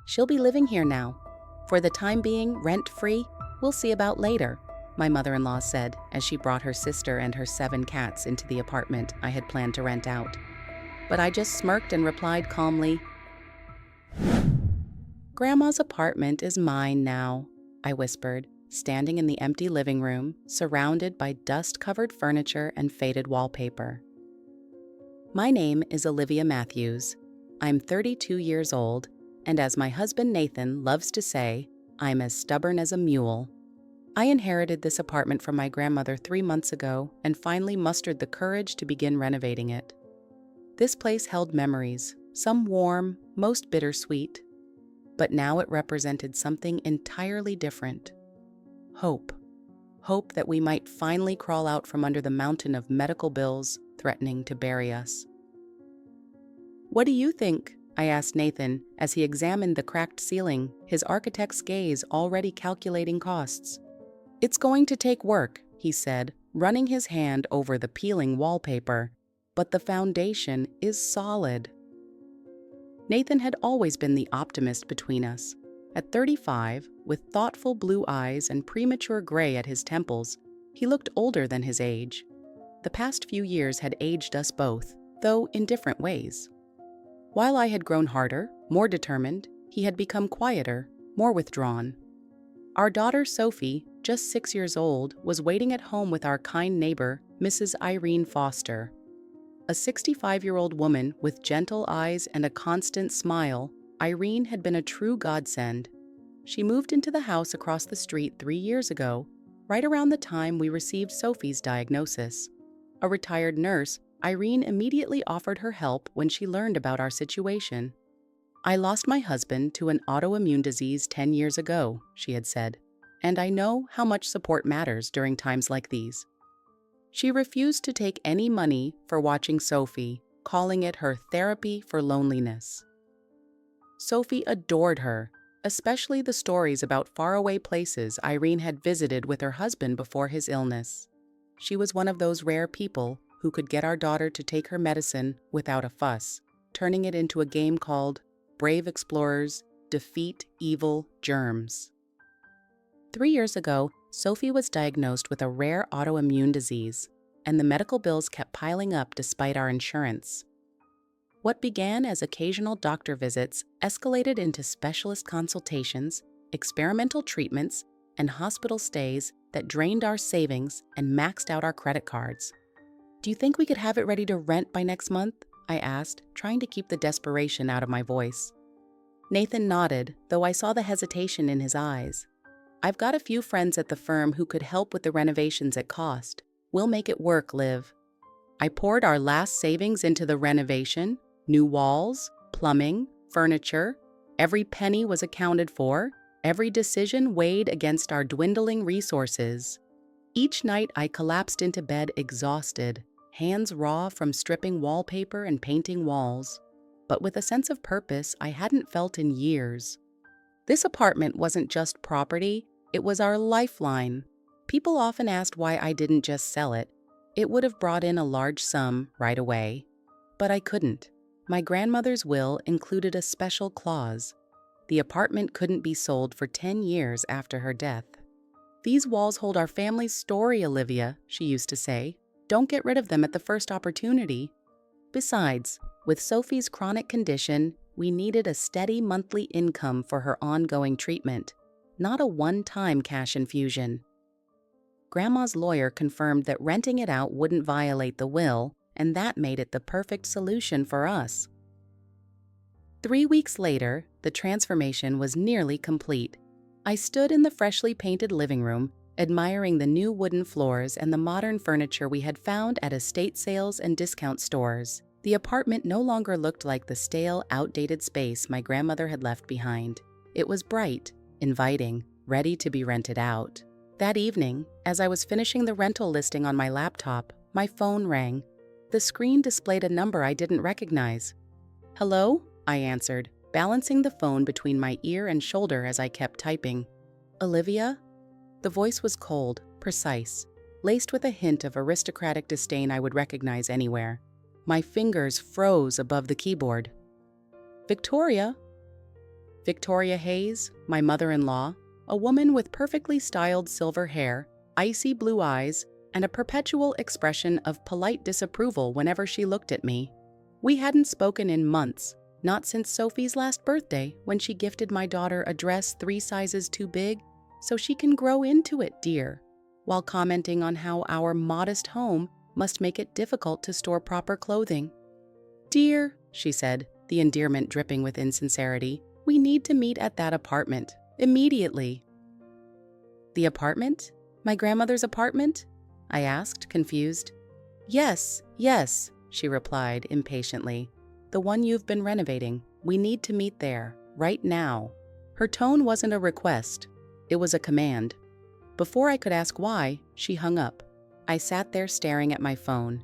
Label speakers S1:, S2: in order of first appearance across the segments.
S1: She'll be living here now. For the time being, rent-free, we'll see about later, my mother-in-law said as she brought her sister and her 7 cats into the apartment I had planned to rent out. But I just smirked and replied calmly, "Grandma's apartment is mine now," I whispered, standing in the empty living room, surrounded by dust-covered furniture and faded wallpaper. My name is Olivia Matthews. I'm 32 years old, and as my husband Nathan loves to say, I'm as stubborn as a mule. I inherited this apartment from my grandmother 3 months ago and finally mustered the courage to begin renovating it. This place held memories, some warm, most bittersweet, but now it represented something entirely different. Hope. Hope that we might finally crawl out from under the mountain of medical bills threatening to bury us. "What do you think?" I asked Nathan as he examined the cracked ceiling, his architect's gaze already calculating costs. "It's going to take work," he said, running his hand over the peeling wallpaper, "but the foundation is solid." Nathan had always been the optimist between us. At 35, with thoughtful blue eyes and premature gray at his temples, he looked older than his age. The past few years had aged us both, though in different ways. While I had grown harder, more determined, he had become quieter, more withdrawn. Our daughter Sophie, just 6 years old, was waiting at home with our kind neighbor, Mrs. Irene Foster. A 65-year-old woman with gentle eyes and a constant smile, Irene had been a true godsend. She moved into the house across the street 3 years ago, right around the time we received Sophie's diagnosis. A retired nurse, Irene immediately offered her help when she learned about our situation. "I lost my husband to an autoimmune disease 10 years ago," she had said, "and I know how much support matters during times like these." She refused to take any money for watching Sophie, calling it her therapy for loneliness. Sophie adored her, especially the stories about faraway places Irene had visited with her husband before his illness. She was one of those rare people who could get our daughter to take her medicine without a fuss, turning it into a game called Brave Explorers Defeat Evil Germs. 3 years ago, Sophie was diagnosed with a rare autoimmune disease, and the medical bills kept piling up despite our insurance. What began as occasional doctor visits escalated into specialist consultations, experimental treatments, and hospital stays that drained our savings and maxed out our credit cards. "Do you think we could have it ready to rent by next month?" I asked, trying to keep the desperation out of my voice. Nathan nodded, though I saw the hesitation in his eyes. "I've got a few friends at the firm who could help with the renovations at cost. We'll make it work, Liv." I poured our last savings into the renovation, new walls, plumbing, furniture. Every penny was accounted for, every decision weighed against our dwindling resources. Each night I collapsed into bed exhausted, hands raw from stripping wallpaper and painting walls, but with a sense of purpose I hadn't felt in years. This apartment wasn't just property, it was our lifeline. People often asked why I didn't just sell it. It would have brought in a large sum right away. But I couldn't. My grandmother's will included a special clause. The apartment couldn't be sold for 10 years after her death. "These walls hold our family's story, Olivia," she used to say. "Don't get rid of them at the first opportunity." Besides, with Sophie's chronic condition, we needed a steady monthly income for her ongoing treatment, not a one-time cash infusion. Grandma's lawyer confirmed that renting it out wouldn't violate the will, and that made it the perfect solution for us. 3 weeks later, the transformation was nearly complete. I stood in the freshly painted living room, admiring the new wooden floors and the modern furniture we had found at estate sales and discount stores. The apartment no longer looked like the stale, outdated space my grandmother had left behind. It was bright, inviting, ready to be rented out. That evening, as I was finishing the rental listing on my laptop, my phone rang. The screen displayed a number I didn't recognize. "Hello?" I answered, balancing the phone between my ear and shoulder as I kept typing. "Olivia?" The voice was cold, precise, laced with a hint of aristocratic disdain I would recognize anywhere. My fingers froze above the keyboard. "Victoria?" Victoria Hayes, my mother-in-law, a woman with perfectly styled silver hair, icy blue eyes, and a perpetual expression of polite disapproval whenever she looked at me. We hadn't spoken in months, not since Sophie's last birthday when she gifted my daughter a dress 3 sizes too big so she can grow into it, dear, while commenting on how our modest home must make it difficult to store proper clothing. Dear, she said, the endearment dripping with insincerity, we need to meet at that apartment, immediately. The apartment? My grandmother's apartment? I asked, confused. Yes, she replied impatiently. The one you've been renovating. We need to meet there, right now. Her tone wasn't a request. It was a command. Before I could ask why, she hung up. I sat there staring at my phone.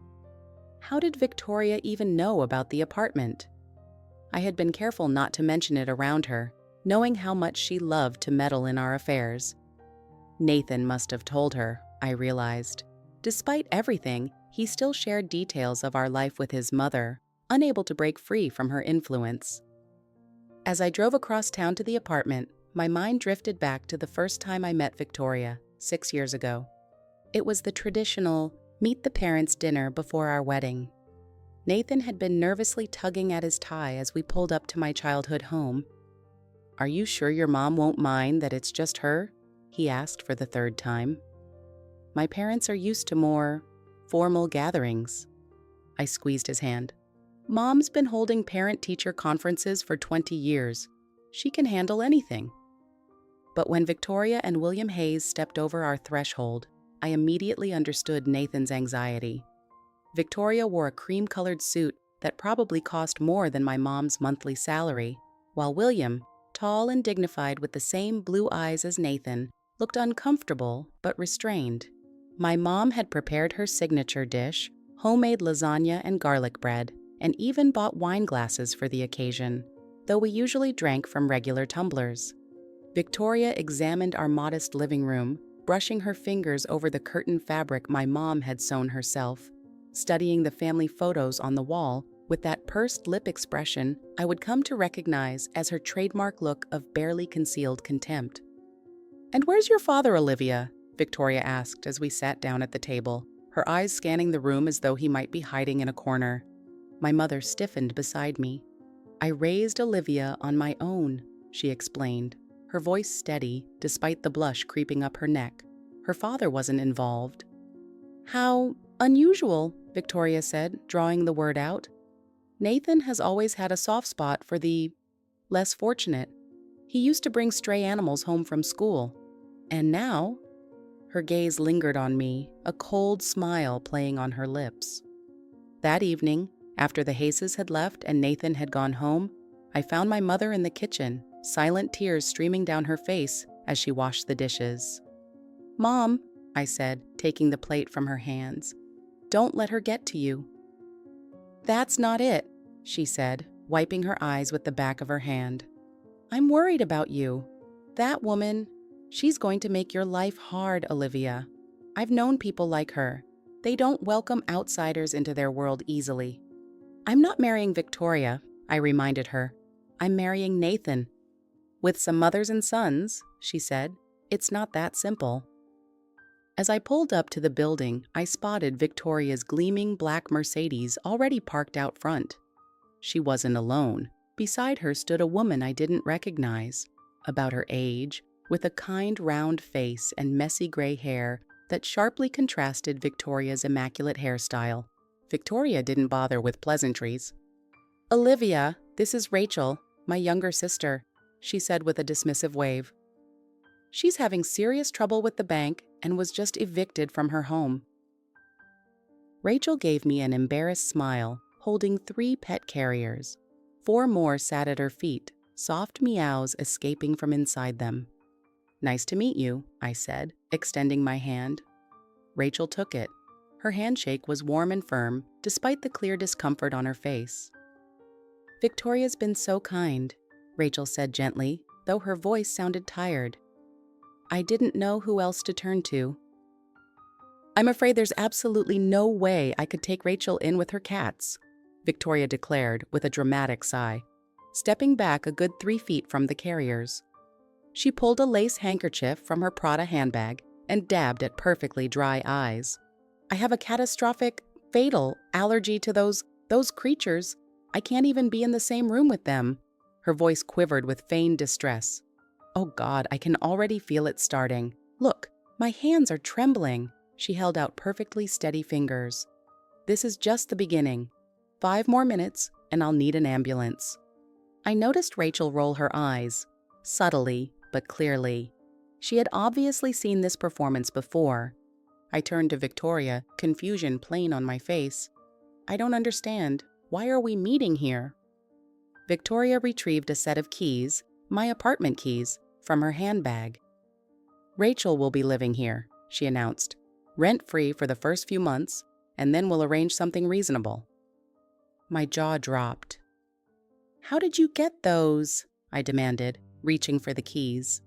S1: How did Victoria even know about the apartment? I had been careful not to mention it around her, knowing how much she loved to meddle in our affairs. Nathan must have told her, I realized. Despite everything, he still shared details of our life with his mother, unable to break free from her influence. As I drove across town to the apartment, my mind drifted back to the first time I met Victoria, 6 years ago. It was the traditional meet the parents dinner before our wedding. Nathan had been nervously tugging at his tie as we pulled up to my childhood home. Are you sure your mom won't mind that it's just her? He asked for the 3rd time. My parents are used to more formal gatherings. I squeezed his hand. Mom's been holding parent-teacher conferences for 20 years. She can handle anything. But when Victoria and William Hayes stepped over our threshold, I immediately understood Nathan's anxiety. Victoria wore a cream-colored suit that probably cost more than my mom's monthly salary, while William, tall and dignified with the same blue eyes as Nathan, looked uncomfortable but restrained. My mom had prepared her signature dish, homemade lasagna and garlic bread, and even bought wine glasses for the occasion, though we usually drank from regular tumblers. Victoria examined our modest living room, brushing her fingers over the curtain fabric my mom had sewn herself, studying the family photos on the wall with that pursed lip expression I would come to recognize as her trademark look of barely concealed contempt. "And where's your father, Olivia?" Victoria asked as we sat down at the table, her eyes scanning the room as though he might be hiding in a corner. My mother stiffened beside me. "I raised Olivia on my own," she explained, her voice steady despite the blush creeping up her neck. Her father wasn't involved. "How unusual," Victoria said, drawing the word out. "Nathan has always had a soft spot for the less fortunate. He used to bring stray animals home from school. And now—" Her gaze lingered on me, a cold smile playing on her lips. That evening, after the Hayes had left and Nathan had gone home, I found my mother in the kitchen, silent tears streaming down her face as she washed the dishes. "Mom," I said, taking the plate from her hands, "don't let her get to you." "That's not it," she said, wiping her eyes with the back of her hand. "I'm worried about you. That woman, she's going to make your life hard, Olivia. I've known people like her. They don't welcome outsiders into their world easily." "I'm not marrying Victoria," I reminded her. "I'm marrying Nathan." "With some mothers and sons," she said. "It's not that simple." As I pulled up to the building, I spotted Victoria's gleaming black Mercedes already parked out front. She wasn't alone. Beside her stood a woman I didn't recognize, about her age, with a kind round face and messy gray hair that sharply contrasted Victoria's immaculate hairstyle. Victoria didn't bother with pleasantries. "Olivia, this is Rachel, my younger sister," she said with a dismissive wave. "She's having serious trouble with the bank and was just evicted from her home." Rachel gave me an embarrassed smile, holding 3 pet carriers. 4 more sat at her feet, soft meows escaping from inside them. "Nice to meet you," I said, extending my hand. Rachel took it. Her handshake was warm and firm, despite the clear discomfort on her face. "Victoria's been so kind," Rachel said gently, though her voice sounded tired. "I didn't know who else to turn to." "I'm afraid there's absolutely no way I could take Rachel in with her cats," Victoria declared with a dramatic sigh. stepping back a good 3 feet from the carriers. She pulled a lace handkerchief from her Prada handbag and dabbed at perfectly dry eyes. I have a catastrophic, fatal allergy to those creatures. I can't even be in the same room with them. Her voice quivered with feigned distress. Oh God, I can already feel it starting. Look, my hands are trembling. She held out perfectly steady fingers. This is just the beginning. 5 more minutes, and I'll need an ambulance. I noticed Rachel roll her eyes, subtly but clearly. She had obviously seen this performance before. I turned to Victoria, confusion plain on my face. I don't understand. Why are we meeting here? Victoria retrieved a set of keys, my apartment keys, from her handbag. Rachel will be living here, she announced, rent-free for the first few months, and then we'll arrange something reasonable. My jaw dropped. How did you get those? I demanded, reaching for the keys.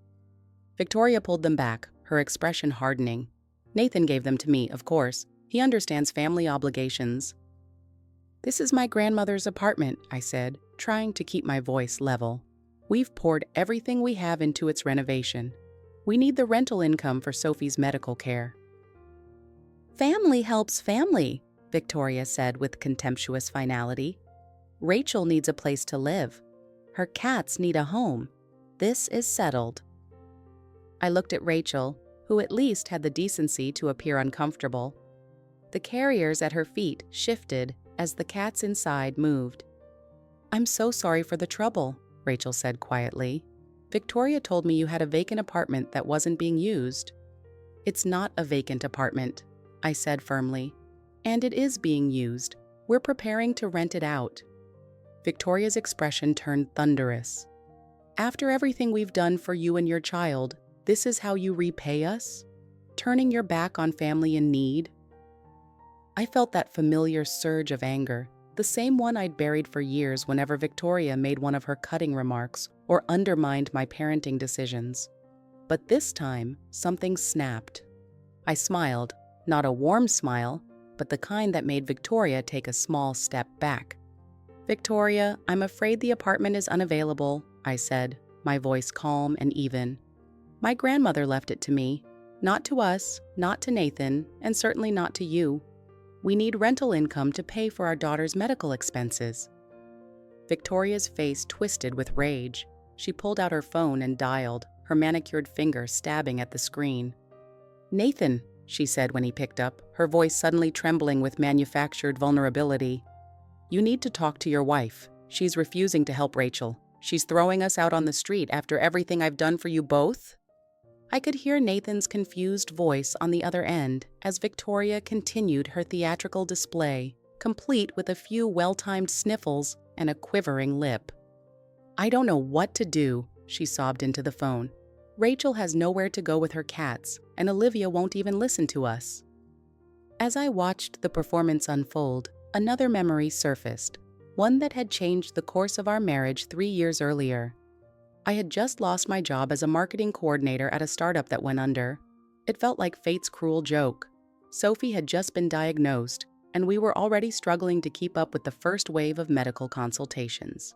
S1: Victoria pulled them back, her expression hardening. Nathan gave them to me, of course. He understands family obligations. This is my grandmother's apartment, I said, trying to keep my voice level. We've poured everything we have into its renovation. We need the rental income for Sophie's medical care. Family helps family, Victoria said with contemptuous finality. Rachel needs a place to live. Her cats need a home. This is settled. I looked at Rachel, who at least had the decency to appear uncomfortable. The carriers at her feet shifted as the cats inside moved. I'm so sorry for the trouble, Rachel said quietly. Victoria told me you had a vacant apartment that wasn't being used. It's not a vacant apartment, I said firmly. And it is being used. We're preparing to rent it out. Victoria's expression turned thunderous. After everything we've done for you and your child, this is how you repay us? Turning your back on family in need? I felt that familiar surge of anger, the same one I'd buried for years whenever Victoria made one of her cutting remarks or undermined my parenting decisions. But this time, something snapped. I smiled, not a warm smile, but the kind that made Victoria take a small step back. Victoria, I'm afraid the apartment is unavailable, I said, my voice calm and even. My grandmother left it to me, not to us, not to Nathan, and certainly not to you. We need rental income to pay for our daughter's medical expenses. Victoria's face twisted with rage. She pulled out her phone and dialed, her manicured finger stabbing at the screen. Nathan, she said when he picked up, her voice suddenly trembling with manufactured vulnerability. You need to talk to your wife. She's refusing to help Rachel. She's throwing us out on the street after everything I've done for you both. I could hear Nathan's confused voice on the other end as Victoria continued her theatrical display, complete with a few well-timed sniffles and a quivering lip. I don't know what to do, she sobbed into the phone. Rachel has nowhere to go with her cats, and Olivia won't even listen to us. As I watched the performance unfold, another memory surfaced, one that had changed the course of our marriage 3 years earlier. I had just lost my job as a marketing coordinator at a startup that went under. It felt like fate's cruel joke. Sophie had just been diagnosed, and we were already struggling to keep up with the first wave of medical consultations.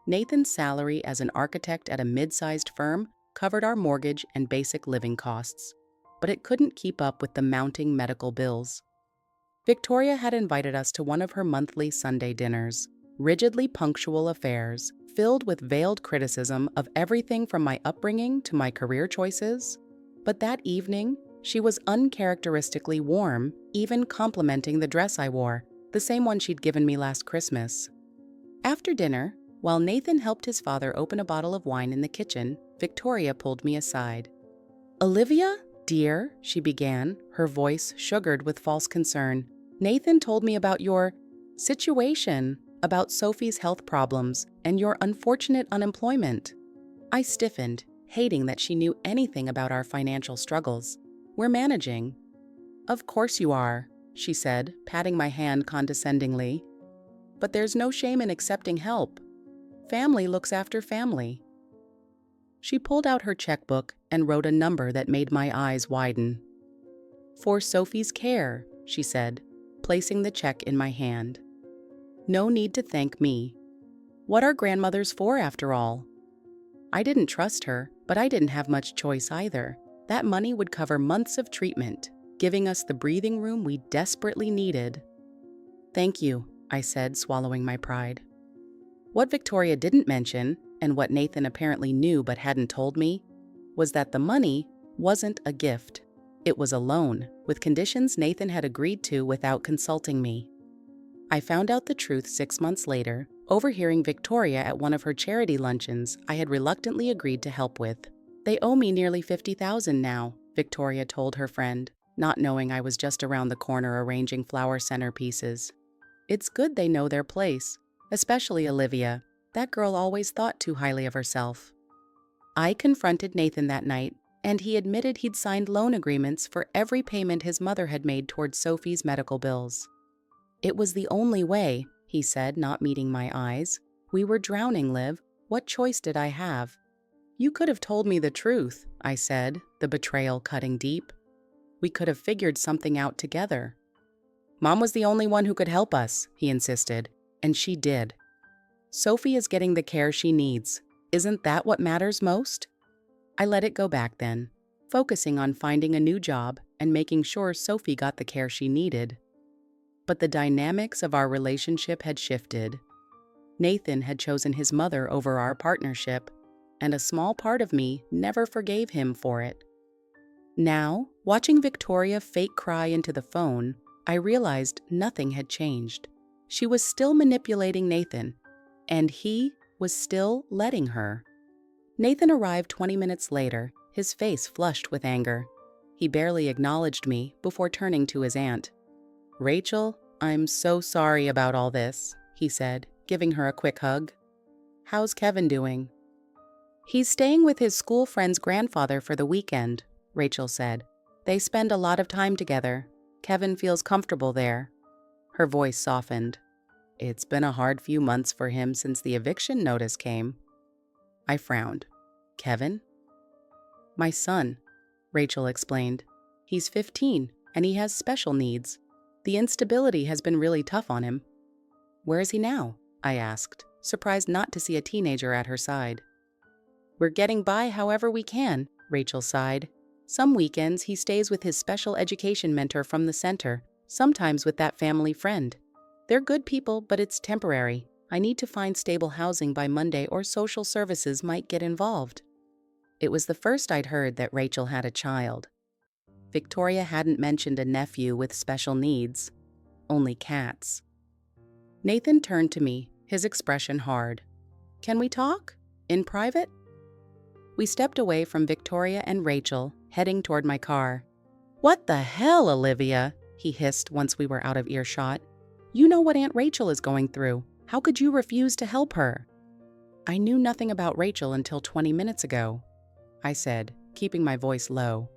S1: Nathan's salary as an architect at a mid-sized firm covered our mortgage and basic living costs, but it couldn't keep up with the mounting medical bills. Victoria had invited us to one of her monthly Sunday dinners, rigidly punctual affairs filled with veiled criticism of everything from my upbringing to my career choices. But that evening, she was uncharacteristically warm, even complimenting the dress I wore, the same one she'd given me last Christmas. After dinner, while Nathan helped his father open a bottle of wine in the kitchen, Victoria pulled me aside. Olivia, dear, she began, her voice sugared with false concern. Nathan told me about your situation, about Sophie's health problems and your unfortunate unemployment. I stiffened, hating that she knew anything about our financial struggles. We're managing. Of course you are, she said, patting my hand condescendingly. But there's no shame in accepting help. Family looks after family. She pulled out her checkbook and wrote a number that made my eyes widen. For Sophie's care, she said, placing the check in my hand. No need to thank me. What are grandmothers for, after all? I didn't trust her, but I didn't have much choice either. That money would cover months of treatment, giving us the breathing room we desperately needed. Thank you, I said, swallowing my pride. What Victoria didn't mention, and what Nathan apparently knew but hadn't told me, was that the money wasn't a gift. It was a loan, with conditions Nathan had agreed to without consulting me. I found out the truth 6 months later, overhearing Victoria at one of her charity luncheons I had reluctantly agreed to help with. They owe me nearly $50,000 now, Victoria told her friend, not knowing I was just around the corner arranging flower centerpieces. It's good they know their place, especially Olivia. That girl always thought too highly of herself. I confronted Nathan that night, and he admitted he'd signed loan agreements for every payment his mother had made towards Sophie's medical bills. It was the only way, he said, not meeting my eyes. We were drowning, Liv. What choice did I have? You could have told me the truth, I said, the betrayal cutting deep. We could have figured something out together. Mom was the only one who could help us, he insisted, and she did. Sophie is getting the care she needs. Isn't that what matters most? I let it go back then, focusing on finding a new job and making sure Sophie got the care she needed. But the dynamics of our relationship had shifted. Nathan had chosen his mother over our partnership, and a small part of me never forgave him for it. Now, watching Victoria fake cry into the phone, I realized nothing had changed. She was still manipulating Nathan, and he was still letting her. Nathan arrived 20 minutes later, his face flushed with anger. He barely acknowledged me before turning to his aunt. "Rachel, I'm so sorry about all this," he said, giving her a quick hug. "How's Kevin doing?" "He's staying with his school friend's grandfather for the weekend," Rachel said. "They spend a lot of time together. Kevin feels comfortable there." Her voice softened. "It's been a hard few months for him since the eviction notice came." I frowned. "Kevin?" "My son," Rachel explained. "He's 15, and he has special needs. The instability has been really tough on him." "Where is he now?" I asked, surprised not to see a teenager at her side. "We're getting by however we can," Rachel sighed. "Some weekends he stays with his special education mentor from the center, sometimes with that family friend. They're good people, but it's temporary. I need to find stable housing by Monday or social services might get involved." It was the first I'd heard that Rachel had a child. Victoria hadn't mentioned a nephew with special needs, only cats. Nathan turned to me, his expression hard. "Can we talk? In private?" We stepped away from Victoria and Rachel, heading toward my car. "What the hell, Olivia?" he hissed once we were out of earshot. "You know what Aunt Rachel is going through. How could you refuse to help her?" "I knew nothing about Rachel until 20 minutes ago," I said, keeping my voice low.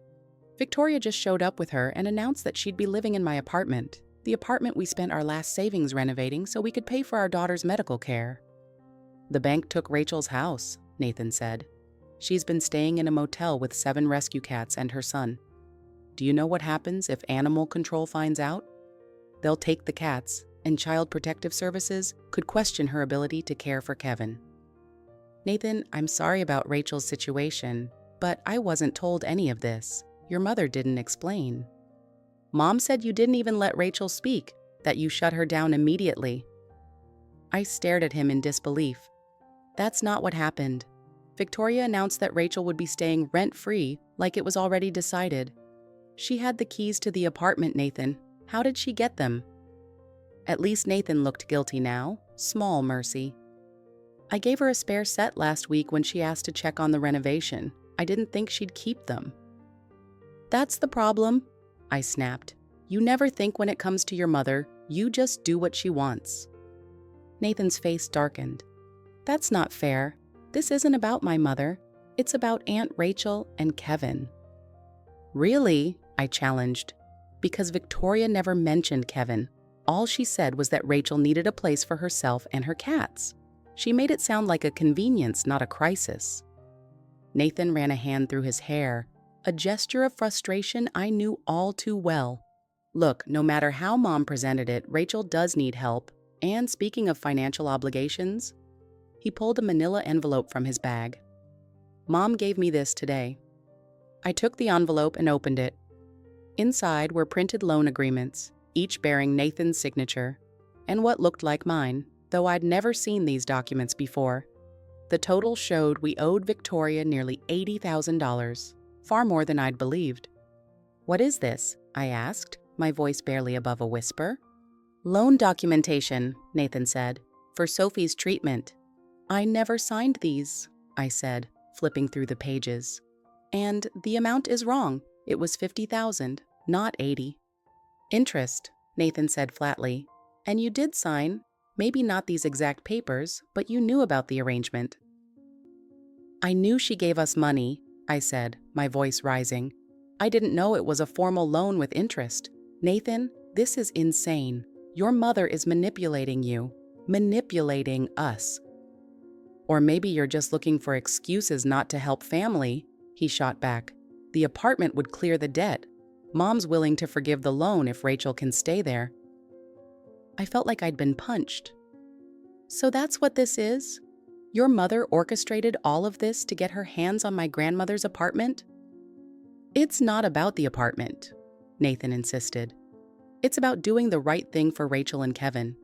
S1: "Victoria just showed up with her and announced that she'd be living in my apartment, the apartment we spent our last savings renovating so we could pay for our daughter's medical care." "The bank took Rachel's house," Nathan said. "She's been staying in a motel with 7 rescue cats and her son. Do you know what happens if animal control finds out? They'll take the cats, and Child Protective Services could question her ability to care for Kevin." "Nathan, I'm sorry about Rachel's situation, but I wasn't told any of this. Your mother didn't explain." "Mom said you didn't even let Rachel speak, that you shut her down immediately." I stared at him in disbelief. "That's not what happened. Victoria announced that Rachel would be staying rent-free, like it was already decided. She had the keys to the apartment, Nathan. How did she get them?" At least Nathan looked guilty now. Small mercy. "I gave her a spare set last week when she asked to check on the renovation. I didn't think she'd keep them." "That's the problem," I snapped. "You never think when it comes to your mother. You just do what she wants." Nathan's face darkened. "That's not fair. This isn't about my mother. It's about Aunt Rachel and Kevin." "Really?" I challenged. "Because Victoria never mentioned Kevin. All she said was that Rachel needed a place for herself and her cats. She made it sound like a convenience, not a crisis." Nathan ran a hand through his hair, a gesture of frustration I knew all too well. "Look, no matter how Mom presented it, Rachel does need help. And speaking of financial obligations, He pulled a manila envelope from his bag. "Mom gave me this today." I took the envelope and opened it. Inside were printed loan agreements, each bearing Nathan's signature, and what looked like mine, though I'd never seen these documents before. The total showed we owed Victoria nearly $80,000, far more than I'd believed. "What is this?" I asked, my voice barely above a whisper. "Loan documentation," Nathan said, "for Sophie's treatment." "I never signed these," I said, flipping through the pages. "And the amount is wrong. It was $50,000, not $80,000. "Interest," Nathan said flatly. "And you did sign, maybe not these exact papers, but you knew about the arrangement." "I knew she gave us money," I said, my voice rising. "I didn't know it was a formal loan with interest. Nathan, this is insane. Your mother is manipulating you, manipulating us." "Or maybe you're just looking for excuses not to help family," he shot back. "The apartment would clear the debt. Mom's willing to forgive the loan if Rachel can stay there." I felt like I'd been punched. "So that's what this is? Your mother orchestrated all of this to get her hands on my grandmother's apartment?" "It's not about the apartment," Nathan insisted. "It's about doing the right thing for Rachel and Kevin.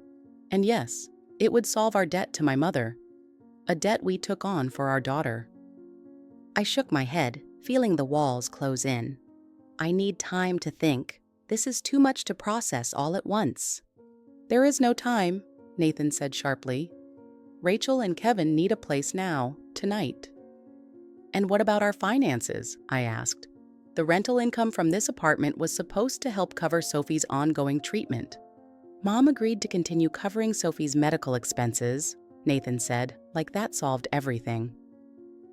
S1: And yes, it would solve our debt to my mother, a debt we took on for our daughter." I shook my head, feeling the walls close in. "I need time to think. This is too much to process all at once." "There is no time," Nathan said sharply. "Rachel and Kevin need a place now, tonight." "And what about our finances?" I asked. "The rental income from this apartment was supposed to help cover Sophie's ongoing treatment." "Mom agreed to continue covering Sophie's medical expenses," Nathan said, like that solved everything.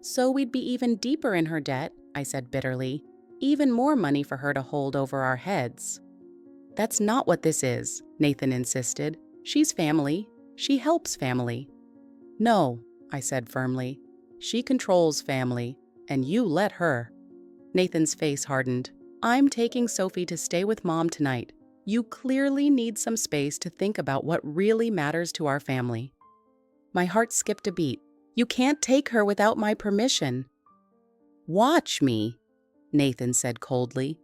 S1: "So we'd be even deeper in her debt," I said bitterly. "Even more money for her to hold over our heads." "That's not what this is," Nathan insisted. "She's family. She helps family." "No," I said firmly. "She controls family, and you let her." Nathan's face hardened. "I'm taking Sophie to stay with Mom tonight. You clearly need some space to think about what really matters to our family." My heart skipped a beat. "You can't take her without my permission." "Watch me," Nathan said coldly.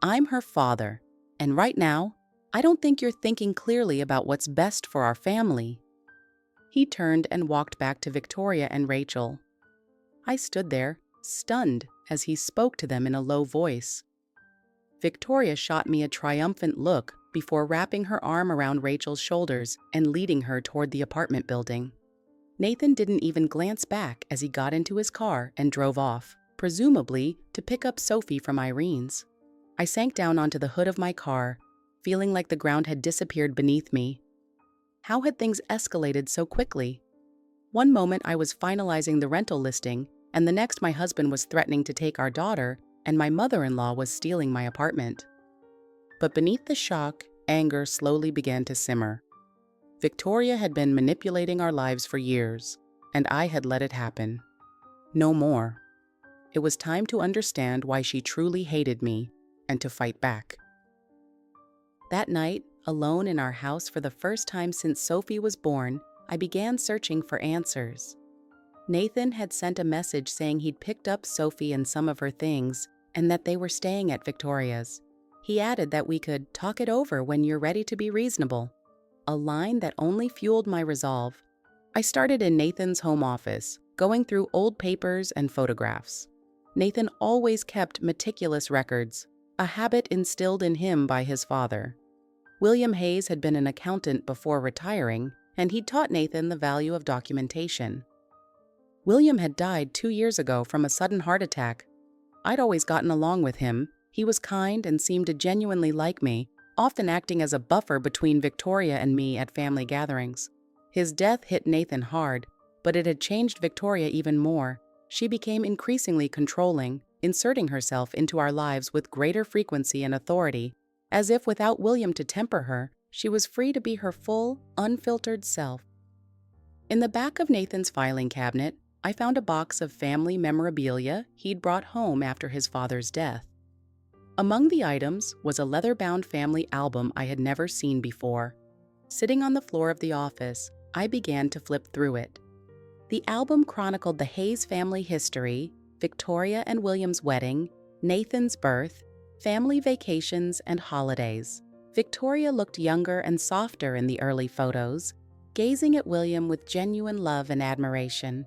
S1: "I'm her father, and right now, I don't think you're thinking clearly about what's best for our family." He turned and walked back to Victoria and Rachel. I stood there, stunned, as he spoke to them in a low voice. Victoria shot me a triumphant look before wrapping her arm around Rachel's shoulders and leading her toward the apartment building. Nathan didn't even glance back as he got into his car and drove off, presumably to pick up Sophie from Irene's. I sank down onto the hood of my car, feeling like the ground had disappeared beneath me. How had things escalated so quickly? One moment I was finalizing the rental listing, and the next my husband was threatening to take our daughter, and my mother-in-law was stealing my apartment. But beneath the shock, anger slowly began to simmer. Victoria had been manipulating our lives for years, and I had let it happen. No more. It was time to understand why she truly hated me, and to fight back. That night, alone in our house for the first time since Sophie was born, I began searching for answers. Nathan had sent a message saying he'd picked up Sophie and some of her things, and that they were staying at Victoria's. He added that we could talk it over when you're ready to be reasonable. A line that only fueled my resolve. I started in Nathan's home office, going through old papers and photographs. Nathan always kept meticulous records, a habit instilled in him by his father. William Hayes had been an accountant before retiring, and he'd taught Nathan the value of documentation. William had died 2 years ago from a sudden heart attack. I'd always gotten along with him. He was kind and seemed to genuinely like me, often acting as a buffer between Victoria and me at family gatherings. His death hit Nathan hard, but it had changed Victoria even more. She became increasingly controlling, inserting herself into our lives with greater frequency and authority, as if without William to temper her, she was free to be her full, unfiltered self. In the back of Nathan's filing cabinet, I found a box of family memorabilia he'd brought home after his father's death. Among the items was a leather-bound family album I had never seen before. Sitting on the floor of the office, I began to flip through it. The album chronicled the Hayes family history, Victoria and William's wedding, Nathan's birth, family vacations, and holidays. Victoria looked younger and softer in the early photos, gazing at William with genuine love and admiration.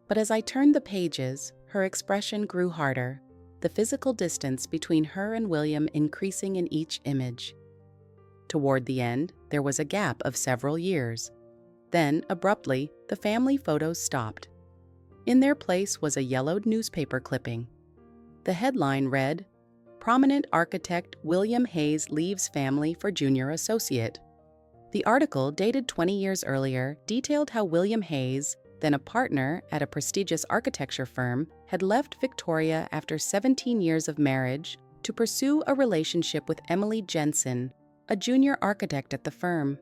S1: But as I turned the pages, her expression grew harder, the physical distance between her and William increasing in each image. Toward the end, there was a gap of several years. Then, abruptly, the family photos stopped. In their place was a yellowed newspaper clipping. The headline read, "Prominent architect William Hayes leaves family for junior associate." The article, dated 20 years earlier, detailed how William Hayes, then a partner at a prestigious architecture firm, had left Victoria after 17 years of marriage to pursue a relationship with Emily Jensen, a junior architect at the firm.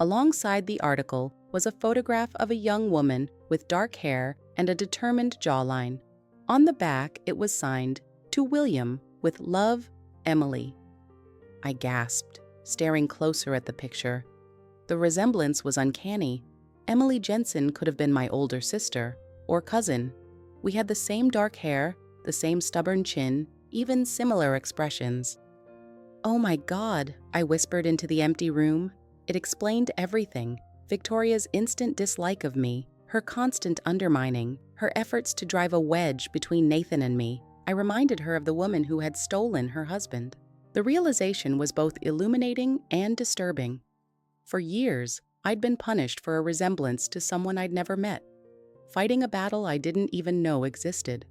S1: Alongside the article was a photograph of a young woman with dark hair and a determined jawline. On the back, it was signed, "To William, with love, Emily." I gasped, staring closer at the picture. The resemblance was uncanny. Emily Jensen could have been my older sister or cousin. We had the same dark hair, the same stubborn chin, even similar expressions. "Oh my God," I whispered into the empty room. It explained everything. Victoria's instant dislike of me, her constant undermining, her efforts to drive a wedge between Nathan and me. I reminded her of the woman who had stolen her husband. The realization was both illuminating and disturbing. For years, I'd been punished for a resemblance to someone I'd never met, fighting a battle I didn't even know existed.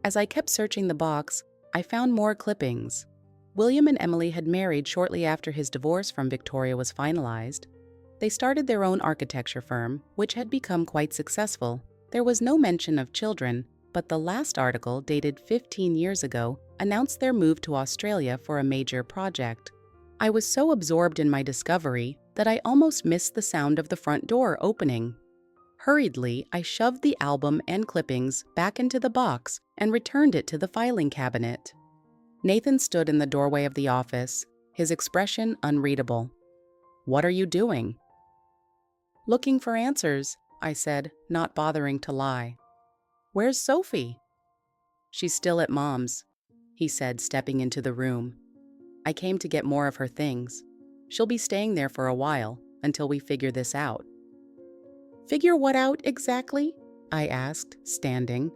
S1: As I kept searching the box, I found more clippings. William and Emily had married shortly after his divorce from Victoria was finalized. They started their own architecture firm, which had become quite successful. There was no mention of children, but the last article, dated 15 years ago, announced their move to Australia for a major project. I was so absorbed in my discovery that I almost missed the sound of the front door opening. Hurriedly, I shoved the album and clippings back into the box and returned it to the filing cabinet. Nathan stood in the doorway of the office, his expression unreadable. "What are you doing?" "Looking for answers," I said, not bothering to lie. "Where's Sophie?" "She's still at Mom's," he said, stepping into the room. "I came to get more of her things. She'll be staying there for a while, until we figure this out." "Figure what out exactly?" I asked, standing.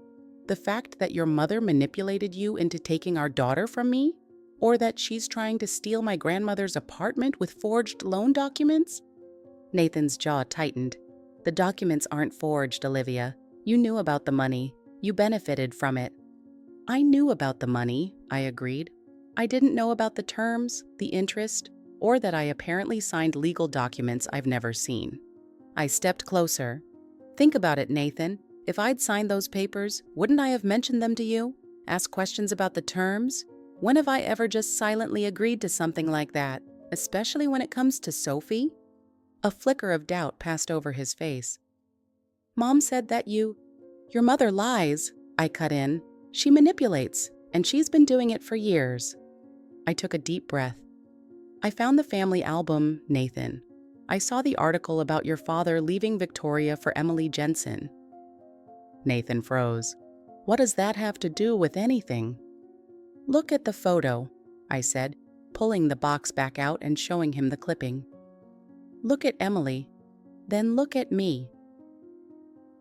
S1: "The fact that your mother manipulated you into taking our daughter from me? Or that she's trying to steal my grandmother's apartment with forged loan documents?" Nathan's jaw tightened. "The documents aren't forged, Olivia. You knew about the money. You benefited from it." "I knew about the money," I agreed. "I didn't know about the terms, the interest, or that I apparently signed legal documents I've never seen." I stepped closer. "Think about it, Nathan. If I'd signed those papers, wouldn't I have mentioned them to you? Asked questions about the terms? When have I ever just silently agreed to something like that, especially when it comes to Sophie?" A flicker of doubt passed over his face. "Mom said that your mother lies," I cut in. "She manipulates, and she's been doing it for years." I took a deep breath. "I found the family album, Nathan. I saw the article about your father leaving Victoria for Emily Jensen." Nathan froze. "What does that have to do with anything?" "Look at the photo," I said, pulling the box back out and showing him the clipping. "Look at Emily, then look at me."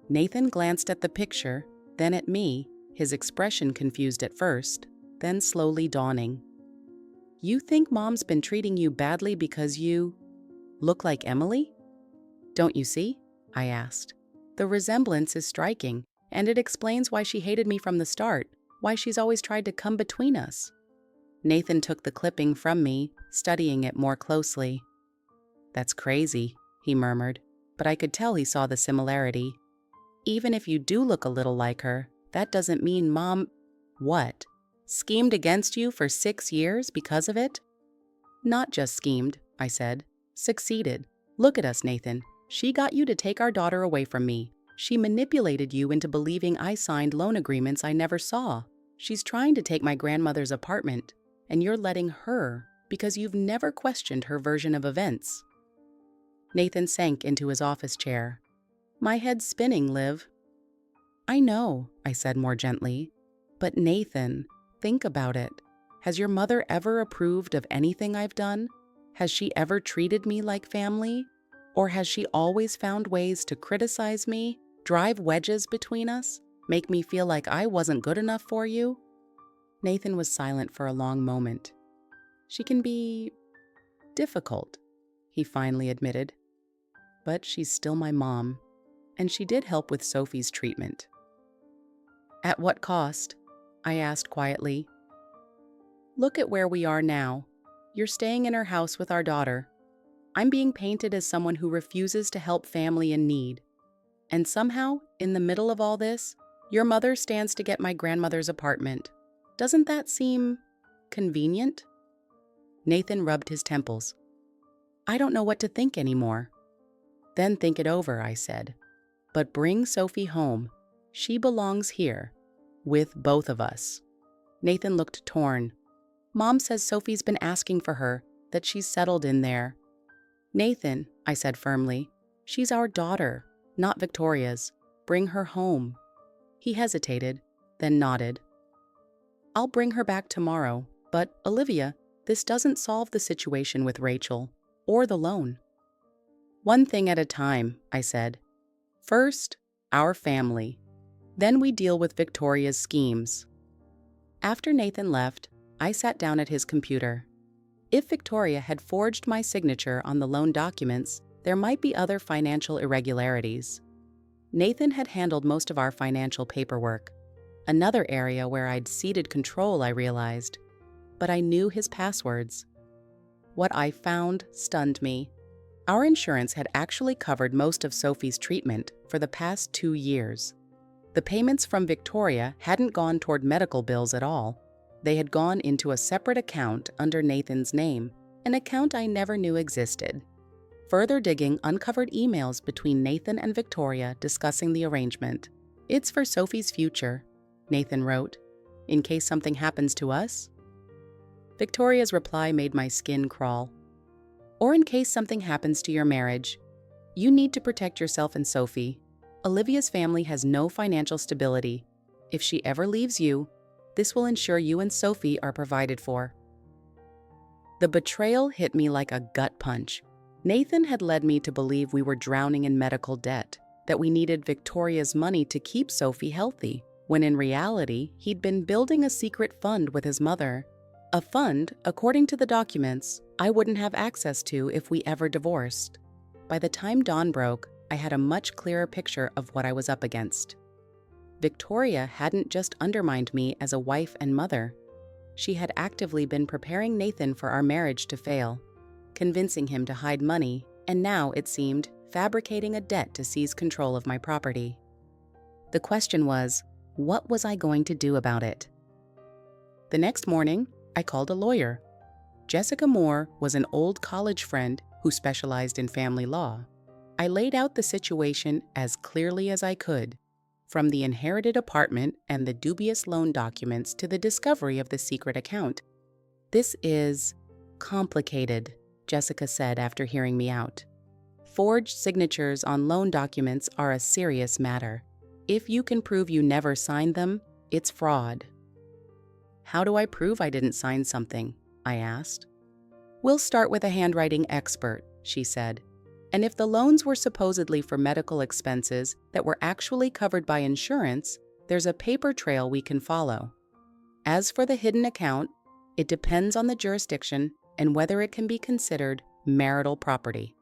S1: Nathan glanced at the picture, then at me, his expression confused at first, then slowly dawning. "You think Mom's been treating you badly because you look like Emily?" "Don't you see?" I asked. "The resemblance is striking, and it explains why she hated me from the start, why she's always tried to come between us." Nathan took the clipping from me, studying it more closely. "That's crazy," he murmured, but I could tell he saw the similarity. "Even if you do look a little like her, that doesn't mean Mom—" "What? Schemed against you for 6 years because of it?" "Not just schemed," I said. "Succeeded. Look at us, Nathan. She got you to take our daughter away from me. She manipulated you into believing I signed loan agreements I never saw. She's trying to take my grandmother's apartment, and you're letting her because you've never questioned her version of events." Nathan sank into his office chair. My head's spinning, Liv. I know, I said more gently. But Nathan, think about it. Has your mother ever approved of anything I've done? Has she ever treated me like family? Or has she always found ways to criticize me, drive wedges between us, make me feel like I wasn't good enough for you? Nathan was silent for a long moment. She can be difficult, he finally admitted. But she's still my mom, and she did help with Sophie's treatment. At what cost? I asked quietly. Look at where we are now. You're staying in her house with our daughter. I'm being painted as someone who refuses to help family in need. And somehow, in the middle of all this, your mother stands to get my grandmother's apartment. Doesn't that seem convenient? Nathan rubbed his temples. I don't know what to think anymore. Then think it over, I said. But bring Sophie home. She belongs here, with both of us. Nathan looked torn. Mom says Sophie's been asking for her, that she's settled in there. Nathan, I said firmly, she's our daughter, not Victoria's. Bring her home. He hesitated, then nodded. I'll bring her back tomorrow, but, Olivia, this doesn't solve the situation with Rachel, or the loan. One thing at a time, I said. First, our family. Then we deal with Victoria's schemes. After Nathan left, I sat down at his computer. If Victoria had forged my signature on the loan documents, there might be other financial irregularities. Nathan had handled most of our financial paperwork, another area where I'd ceded control, I realized. But I knew his passwords. What I found stunned me. Our insurance had actually covered most of Sophie's treatment for the past 2 years. The payments from Victoria hadn't gone toward medical bills at all. They had gone into a separate account under Nathan's name, an account I never knew existed. Further digging uncovered emails between Nathan and Victoria discussing the arrangement. It's for Sophie's future, Nathan wrote, in case something happens to us. Victoria's reply made my skin crawl. Or in case something happens to your marriage. You need to protect yourself and Sophie. Olivia's family has no financial stability. If she ever leaves you, this will ensure you and Sophie are provided for. The betrayal hit me like a gut punch. Nathan had led me to believe we were drowning in medical debt, that we needed Victoria's money to keep Sophie healthy, when in reality, he'd been building a secret fund with his mother. A fund, according to the documents, I wouldn't have access to if we ever divorced. By the time dawn broke, I had a much clearer picture of what I was up against. Victoria hadn't just undermined me as a wife and mother. She had actively been preparing Nathan for our marriage to fail, convincing him to hide money, and now, it seemed, fabricating a debt to seize control of my property. The question was, what was I going to do about it? The next morning, I called a lawyer. Jessica Moore was an old college friend who specialized in family law. I laid out the situation as clearly as I could, from the inherited apartment and the dubious loan documents to the discovery of the secret account. This is complicated, Jessica said after hearing me out. Forged signatures on loan documents are a serious matter. If you can prove you never signed them, it's fraud. How do I prove I didn't sign something? I asked. We'll start with a handwriting expert, she said. And if the loans were supposedly for medical expenses that were actually covered by insurance, there's a paper trail we can follow. As for the hidden account, it depends on the jurisdiction and whether it can be considered marital property.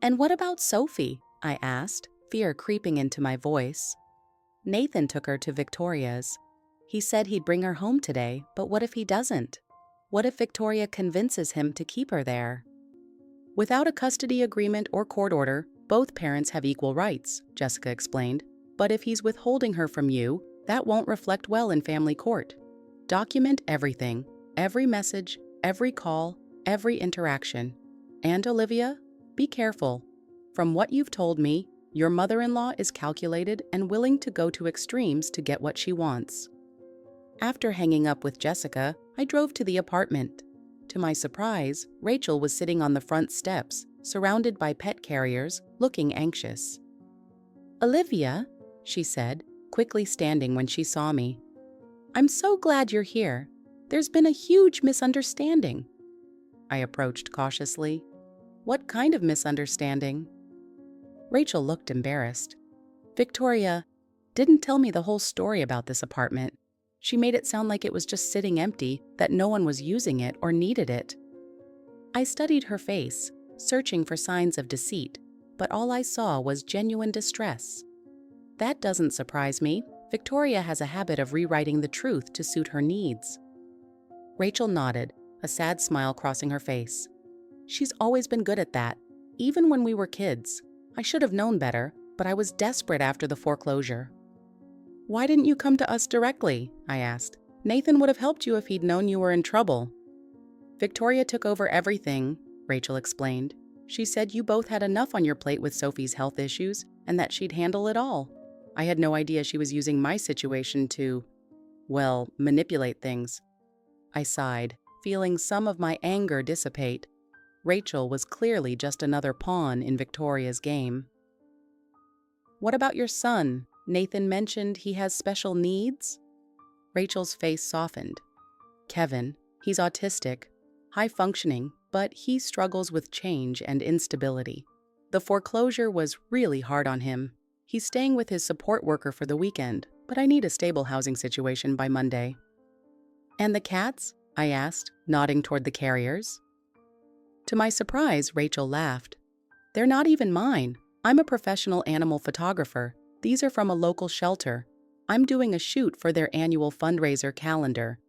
S1: And what about Sophie? I asked, fear creeping into my voice. Nathan took her to Victoria's. He said he'd bring her home today, but what if he doesn't? What if Victoria convinces him to keep her there? Without a custody agreement or court order, both parents have equal rights, Jessica explained. But if he's withholding her from you, that won't reflect well in family court. Document everything, every message, every call, every interaction. And Olivia, be careful. From what you've told me, your mother-in-law is calculated and willing to go to extremes to get what she wants. After hanging up with Jessica, I drove to the apartment. To my surprise, Rachel was sitting on the front steps, surrounded by pet carriers, looking anxious. "Olivia," she said, quickly standing when she saw me. "I'm so glad you're here. There's been a huge misunderstanding." I approached cautiously. "What kind of misunderstanding?" Rachel looked embarrassed. "Victoria didn't tell me the whole story about this apartment. She made it sound like it was just sitting empty, that no one was using it or needed it." I studied her face, searching for signs of deceit, but all I saw was genuine distress. "That doesn't surprise me. Victoria has a habit of rewriting the truth to suit her needs." Rachel nodded, a sad smile crossing her face. "She's always been good at that, even when we were kids. I should have known better, but I was desperate after the foreclosure." "Why didn't you come to us directly?" I asked. "Nathan would have helped you if he'd known you were in trouble." "Victoria took over everything," Rachel explained. "She said you both had enough on your plate with Sophie's health issues and that she'd handle it all. I had no idea she was using my situation to, well, manipulate things." I sighed, feeling some of my anger dissipate. Rachel was clearly just another pawn in Victoria's game. "What about your son? Nathan mentioned he has special needs?" Rachel's face softened. "Kevin, he's autistic, high-functioning, but he struggles with change and instability. The foreclosure was really hard on him. He's staying with his support worker for the weekend, but I need a stable housing situation by Monday." "And the cats?" I asked, nodding toward the carriers. To my surprise, Rachel laughed. "They're not even mine. I'm a professional animal photographer. These are from a local shelter. I'm doing a shoot for their annual fundraiser calendar.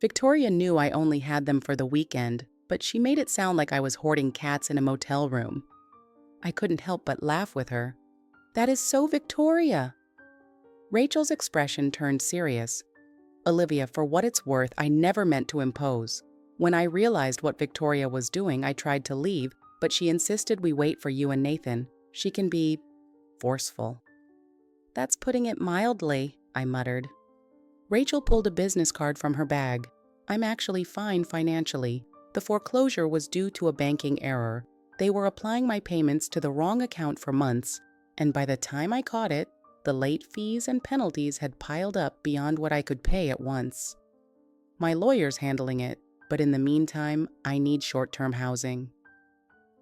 S1: Victoria knew I only had them for the weekend, but she made it sound like I was hoarding cats in a motel room." I couldn't help but laugh with her. "That is so Victoria." Rachel's expression turned serious. "Olivia, for what it's worth, I never meant to impose. When I realized what Victoria was doing, I tried to leave, but she insisted we wait for you and Nathan. She can be forceful." "That's putting it mildly," I muttered. Rachel pulled a business card from her bag. "I'm actually fine financially. The foreclosure was due to a banking error. They were applying my payments to the wrong account for months, and by the time I caught it, the late fees and penalties had piled up beyond what I could pay at once. My lawyer's handling it, but in the meantime, I need short-term housing."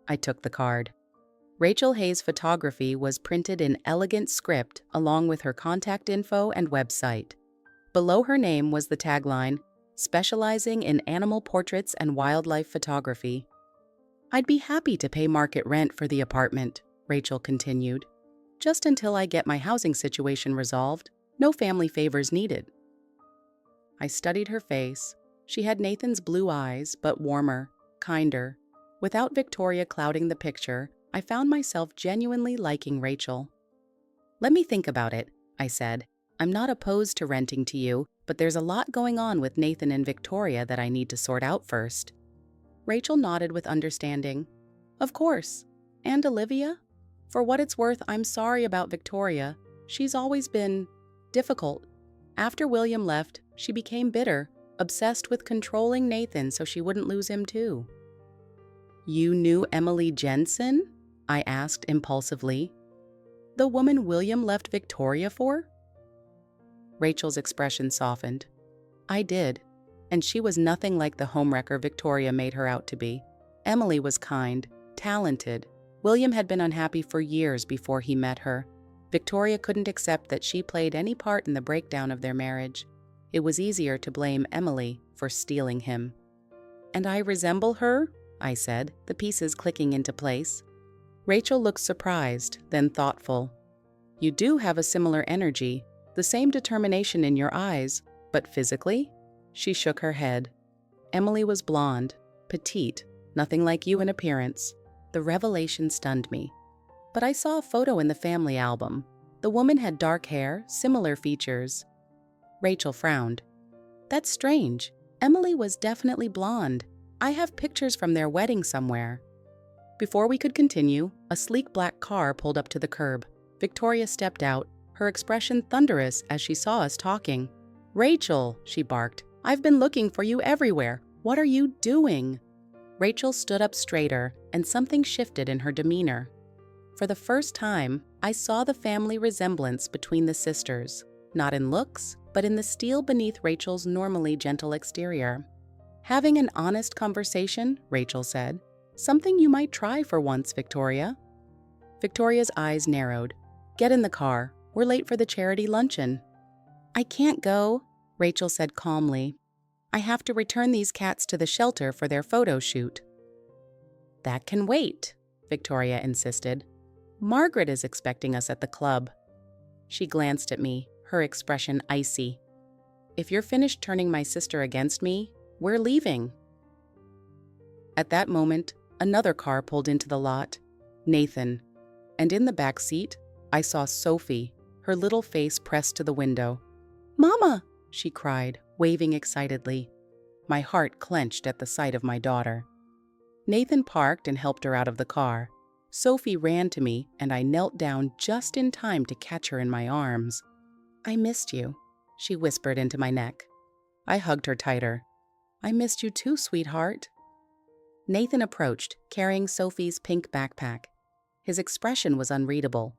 S1: I took the card. Rachel Hayes' photography was printed in elegant script along with her contact info and website. Below her name was the tagline, "Specializing in animal portraits and wildlife photography." "I'd be happy to pay market rent for the apartment," Rachel continued. "Just until I get my housing situation resolved. No family favors needed." I studied her face. She had Nathan's blue eyes, but warmer, kinder. Without Victoria clouding the picture, I found myself genuinely liking Rachel. "Let me think about it," I said. "I'm not opposed to renting to you, but there's a lot going on with Nathan and Victoria that I need to sort out first." Rachel nodded with understanding. "Of course. And Olivia? For what it's worth, I'm sorry about Victoria. She's always been difficult. After William left, she became bitter, obsessed with controlling Nathan so she wouldn't lose him too." "You knew Emily Jensen?" I asked impulsively. "The woman William left Victoria for?" Rachel's expression softened. "I did, and she was nothing like the homewrecker Victoria made her out to be. Emily was kind, talented. William had been unhappy for years before he met her. Victoria couldn't accept that she played any part in the breakdown of their marriage. It was easier to blame Emily for stealing him." "And I resemble her?" I said, the pieces clicking into place. Rachel looked surprised, then thoughtful. "You do have a similar energy, the same determination in your eyes, but physically?" She shook her head. "Emily was blonde, petite, nothing like you in appearance." The revelation stunned me. But I saw a photo in the family album. The woman had dark hair, similar features. Rachel frowned. "That's strange. Emily was definitely blonde. I have pictures from their wedding somewhere." Before we could continue, a sleek black car pulled up to the curb. Victoria stepped out, her expression thunderous as she saw us talking. "Rachel," she barked, "I've been looking for you everywhere. What are you doing?" Rachel stood up straighter, and something shifted in her demeanor. For the first time, I saw the family resemblance between the sisters, not in looks, but in the steel beneath Rachel's normally gentle exterior. "Having an honest conversation," Rachel said. "Something you might try for once, Victoria." Victoria's eyes narrowed. "Get in the car. We're late for the charity luncheon." "I can't go," Rachel said calmly. "I have to return these cats to the shelter for their photo shoot." "That can wait," Victoria insisted. "Margaret is expecting us at the club." She glanced at me, her expression icy. "If you're finished turning my sister against me, we're leaving." At that moment, another car pulled into the lot, Nathan, and in the back seat, I saw Sophie, her little face pressed to the window. "Mama!" she cried, waving excitedly. My heart clenched at the sight of my daughter. Nathan parked and helped her out of the car. Sophie ran to me, and I knelt down just in time to catch her in my arms. "I missed you," she whispered into my neck. I hugged her tighter. "I missed you too, sweetheart." Nathan approached, carrying Sophie's pink backpack. His expression was unreadable.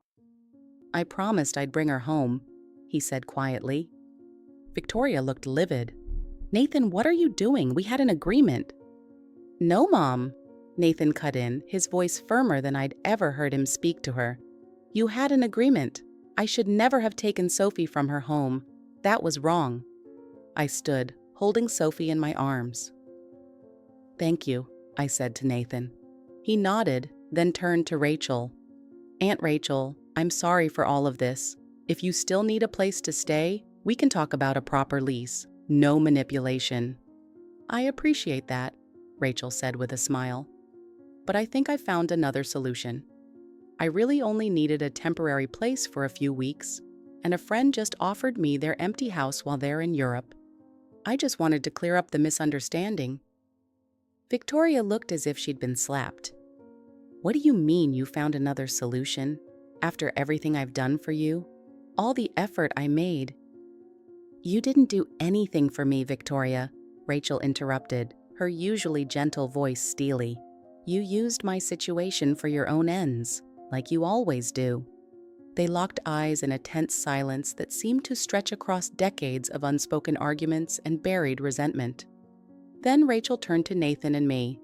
S1: "I promised I'd bring her home," he said quietly. Victoria looked livid. "Nathan, what are you doing? We had an agreement." "No, Mom," Nathan cut in, his voice firmer than I'd ever heard him speak to her. "You had an agreement. I should never have taken Sophie from her home. That was wrong." I stood, holding Sophie in my arms. "Thank you," I said to Nathan. He nodded, then turned to Rachel. "Aunt Rachel, I'm sorry for all of this. If you still need a place to stay, we can talk about a proper lease. No manipulation." "I appreciate that," Rachel said with a smile. "But I think I found another solution. I really only needed a temporary place for a few weeks, and a friend just offered me their empty house while they're in Europe. I just wanted to clear up the misunderstanding." Victoria looked as if she'd been slapped. "What do you mean you found another solution? After everything I've done for you? All the effort I made?" "You didn't do anything for me, Victoria," Rachel interrupted, her usually gentle voice steely. "You used my situation for your own ends, like you always do." They locked eyes in a tense silence that seemed to stretch across decades of unspoken arguments and buried resentment. Then Rachel turned to Nathan and me.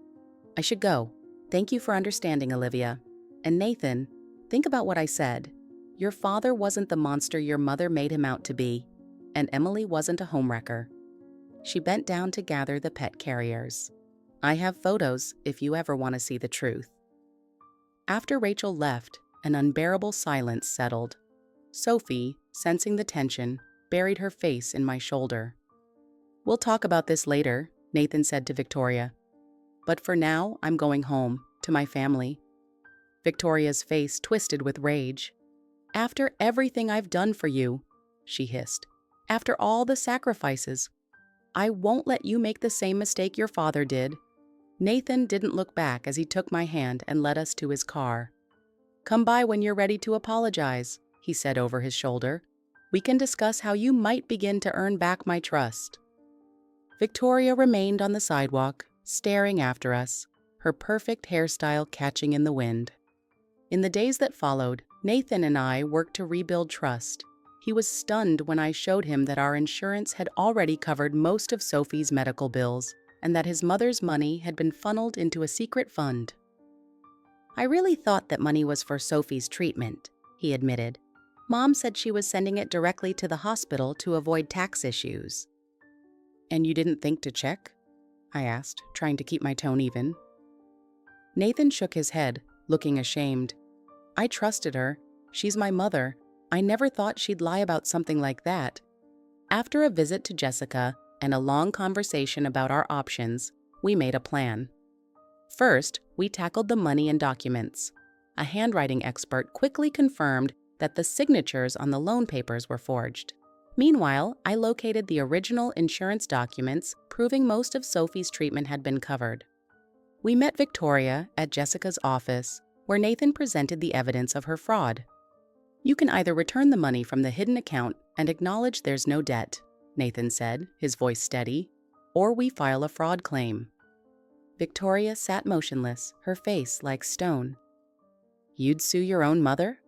S1: "I should go. Thank you for understanding, Olivia. And Nathan, think about what I said. Your father wasn't the monster your mother made him out to be, and Emily wasn't a homewrecker." She bent down to gather the pet carriers. "I have photos if you ever want to see the truth." After Rachel left, an unbearable silence settled. Sophie, sensing the tension, buried her face in my shoulder. "We'll talk about this later," Nathan said to Victoria. "But for now, I'm going home, to my family." Victoria's face twisted with rage. "After everything I've done for you," she hissed. "After all the sacrifices. I won't let you make the same mistake your father did." Nathan didn't look back as he took my hand and led us to his car. "Come by when you're ready to apologize," he said over his shoulder. "We can discuss how you might begin to earn back my trust." Victoria remained on the sidewalk, staring after us, her perfect hairstyle catching in the wind. In the days that followed, Nathan and I worked to rebuild trust. He was stunned when I showed him that our insurance had already covered most of Sophie's medical bills, and that his mother's money had been funneled into a secret fund. "I really thought that money was for Sophie's treatment," he admitted. "Mom said she was sending it directly to the hospital to avoid tax issues." "And you didn't think to check?" I asked, trying to keep my tone even. Nathan shook his head, looking ashamed. "I trusted her. She's my mother. I never thought she'd lie about something like that." After a visit to Jessica and a long conversation about our options, we made a plan. First, we tackled the money and documents. A handwriting expert quickly confirmed that the signatures on the loan papers were forged. Meanwhile, I located the original insurance documents proving most of Sophie's treatment had been covered. We met Victoria at Jessica's office, where Nathan presented the evidence of her fraud. "You can either return the money from the hidden account and acknowledge there's no debt," Nathan said, his voice steady, "or we file a fraud claim." Victoria sat motionless, her face like stone. "You'd sue your own mother?"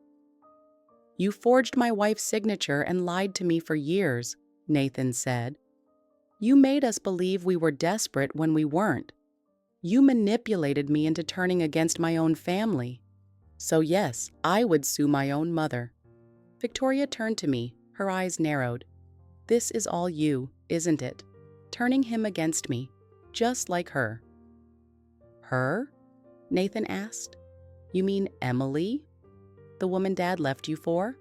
S1: You forged my wife's signature and lied to me for years, Nathan said. You made us believe we were desperate when we weren't. You manipulated me into turning against my own family. So yes, I would sue my own mother. Victoria turned to me, her eyes narrowed. This is all you, isn't it? Turning him against me, just like her. Her? Nathan asked. You mean Emily? The woman Dad left you for?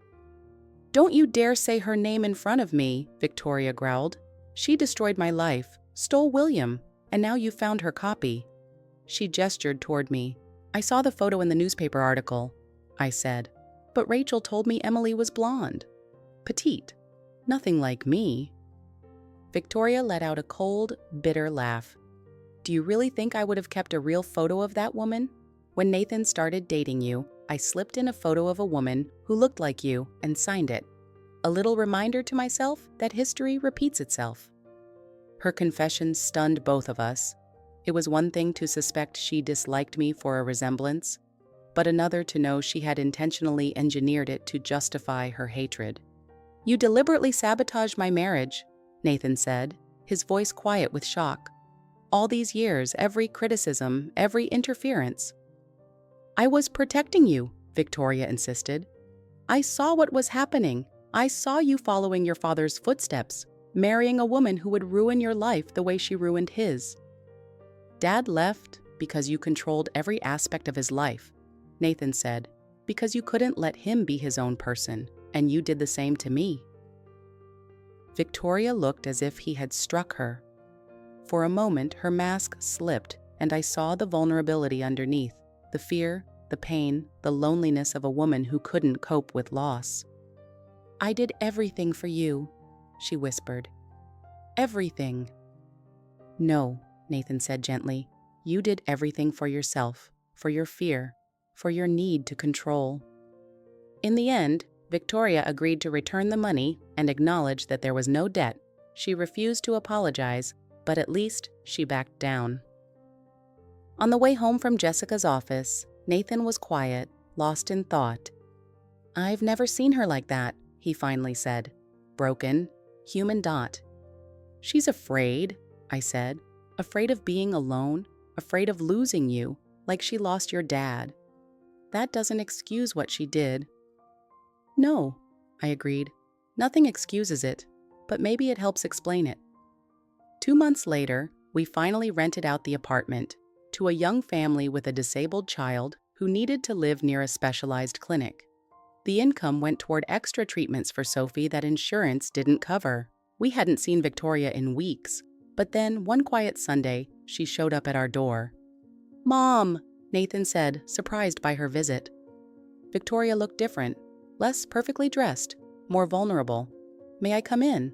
S1: Don't you dare say her name in front of me, Victoria growled. She destroyed my life, stole William, and now you found her copy. She gestured toward me. I saw the photo in the newspaper article, I said. But Rachel told me Emily was blonde. Petite. Nothing like me. Victoria let out a cold, bitter laugh. Do you really think I would have kept a real photo of that woman? When Nathan started dating you, I slipped in a photo of a woman who looked like you and signed it. A little reminder to myself that history repeats itself. Her confession stunned both of us. It was one thing to suspect she disliked me for a resemblance, but another to know she had intentionally engineered it to justify her hatred. You deliberately sabotaged my marriage, Nathan said, his voice quiet with shock. All these years, every criticism, every interference. I was protecting you, Victoria insisted. I saw what was happening. I saw you following your father's footsteps, marrying a woman who would ruin your life the way she ruined his. Dad left because you controlled every aspect of his life, Nathan said, because you couldn't let him be his own person, and you did the same to me. Victoria looked as if he had struck her. For a moment, her mask slipped, and I saw the vulnerability underneath, the fear, the pain, the loneliness of a woman who couldn't cope with loss. I did everything for you, she whispered. Everything. No, Nathan said gently. You did everything for yourself, for your fear, for your need to control. In the end, Victoria agreed to return the money and acknowledge that there was no debt. She refused to apologize, but at least she backed down. On the way home from Jessica's office, Nathan was quiet, lost in thought. I've never seen her like that, he finally said. Broken, human dot. She's afraid, I said. Afraid of being alone, afraid of losing you, like she lost your dad. That doesn't excuse what she did. No, I agreed. Nothing excuses it, but maybe it helps explain it. 2 months later, we finally rented out the apartment to a young family with a disabled child who needed to live near a specialized clinic. The income went toward extra treatments for Sophie that insurance didn't cover. We hadn't seen Victoria in weeks, but then one quiet Sunday, she showed up at our door. Mom, Nathan said, surprised by her visit. Victoria looked different, less perfectly dressed, more vulnerable. May I come in?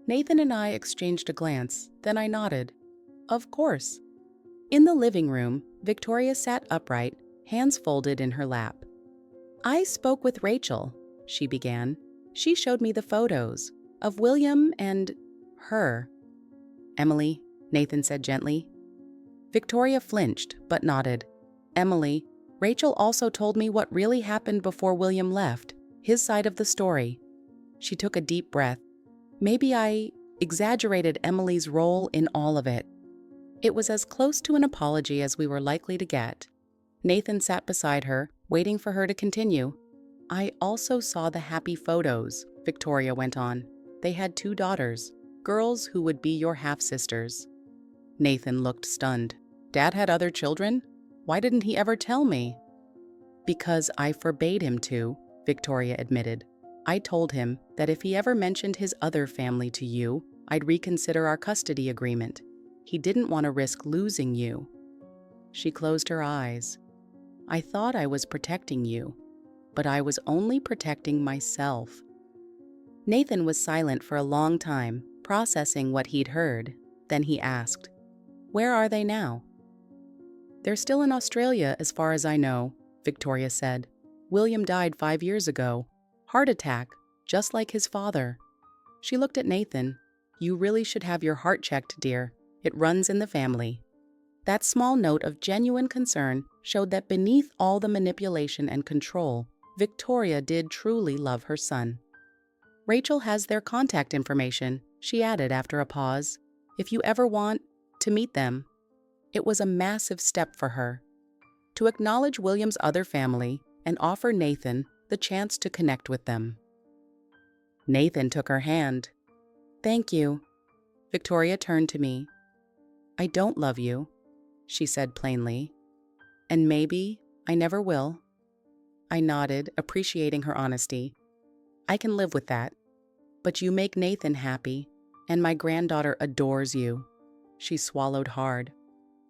S1: Nathan and I exchanged a glance, then I nodded. Of course. In the living room, Victoria sat upright, hands folded in her lap. I spoke with Rachel, she began. She showed me the photos of William and her. Emily, Nathan said gently. Victoria flinched, but nodded. Emily, Rachel also told me what really happened before William left, his side of the story. She took a deep breath. Maybe I exaggerated Emily's role in all of it. It was as close to an apology as we were likely to get. Nathan sat beside her, waiting for her to continue. I also saw the happy photos, Victoria went on. They had 2 daughters, girls who would be your half-sisters. Nathan looked stunned. Dad had other children? Why didn't he ever tell me? Because I forbade him to, Victoria admitted. I told him that if he ever mentioned his other family to you, I'd reconsider our custody agreement. He didn't want to risk losing you. She closed her eyes. I thought I was protecting you, but I was only protecting myself. Nathan was silent for a long time, processing what he'd heard. Then he asked, Where are they now? They're still in Australia, as far as I know, Victoria said. William died 5 years ago. Heart attack, just like his father. She looked at Nathan. You really should have your heart checked, dear. It runs in the family. That small note of genuine concern showed that beneath all the manipulation and control, Victoria did truly love her son. Rachel has their contact information, she added after a pause, if you ever want to meet them. It was a massive step for her, to acknowledge William's other family and offer Nathan the chance to connect with them. Nathan took her hand. Thank you. Victoria turned to me. I don't love you, she said plainly. And maybe I never will. I nodded, appreciating her honesty. I can live with that. But you make Nathan happy, and my granddaughter adores you. She swallowed hard.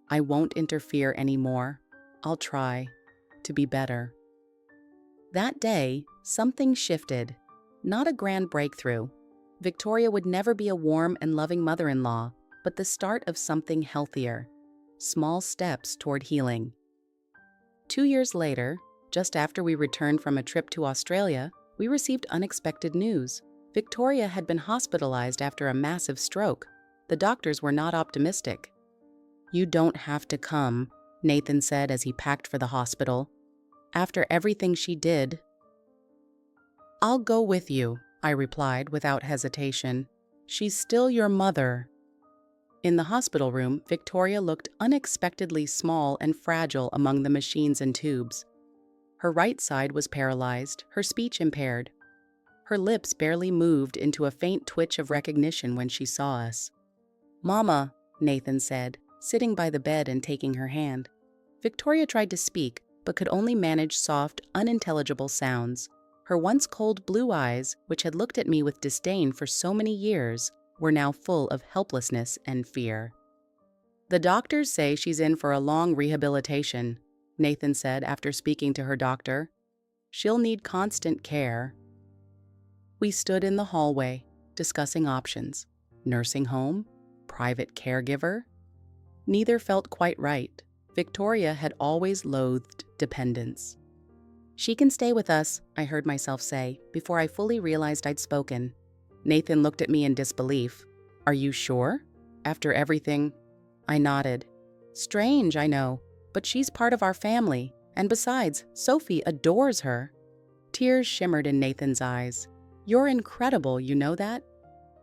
S1: I won't interfere anymore. I'll try to be better. That day, something shifted. Not a grand breakthrough. Victoria would never be a warm and loving mother-in-law, but the start of something healthier. Small steps toward healing. 2 years later, just after we returned from a trip to Australia, we received unexpected news. Victoria had been hospitalized after a massive stroke. The doctors were not optimistic. You don't have to come, Nathan said as he packed for the hospital. After everything she did. I'll go with you, I replied without hesitation. She's still your mother. In the hospital room, Victoria looked unexpectedly small and fragile among the machines and tubes. Her right side was paralyzed, her speech impaired. Her lips barely moved into a faint twitch of recognition when she saw us. Mama, Nathan said, sitting by the bed and taking her hand. Victoria tried to speak, but could only manage soft, unintelligible sounds. Her once cold blue eyes, which had looked at me with disdain for so many years, were now full of helplessness and fear. The doctors say she's in for a long rehabilitation, Nathan said after speaking to her doctor. She'll need constant care. We stood in the hallway, discussing options. Nursing home? Private caregiver? Neither felt quite right. Victoria had always loathed dependence. She can stay with us, I heard myself say, before I fully realized I'd spoken. Nathan looked at me in disbelief. Are you sure? After everything? I nodded. Strange, I know, but she's part of our family, and besides, Sophie adores her. Tears shimmered in Nathan's eyes. You're incredible, you know that?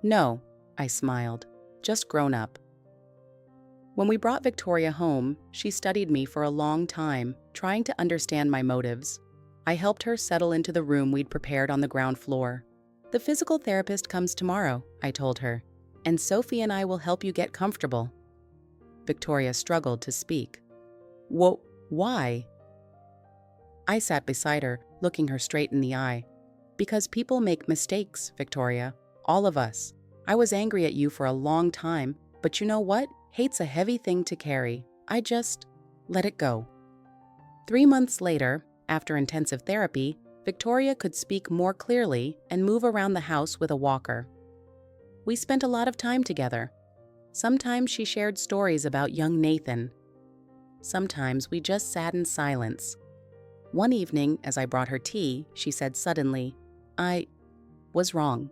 S1: No, I smiled. Just grown up. When we brought Victoria home, she studied me for a long time, trying to understand my motives. I helped her settle into the room we'd prepared on the ground floor. The physical therapist comes tomorrow, I told her, and Sophie and I will help you get comfortable. Victoria struggled to speak. Why? I sat beside her, looking her straight in the eye. Because people make mistakes, Victoria. All of us. I was angry at you for a long time, but you know what? Hate's a heavy thing to carry. I just let it go. 3 months later, after intensive therapy, Victoria could speak more clearly and move around the house with a walker. We spent a lot of time together. Sometimes she shared stories about young Nathan. Sometimes we just sat in silence. One evening, as I brought her tea, she said suddenly, I was wrong.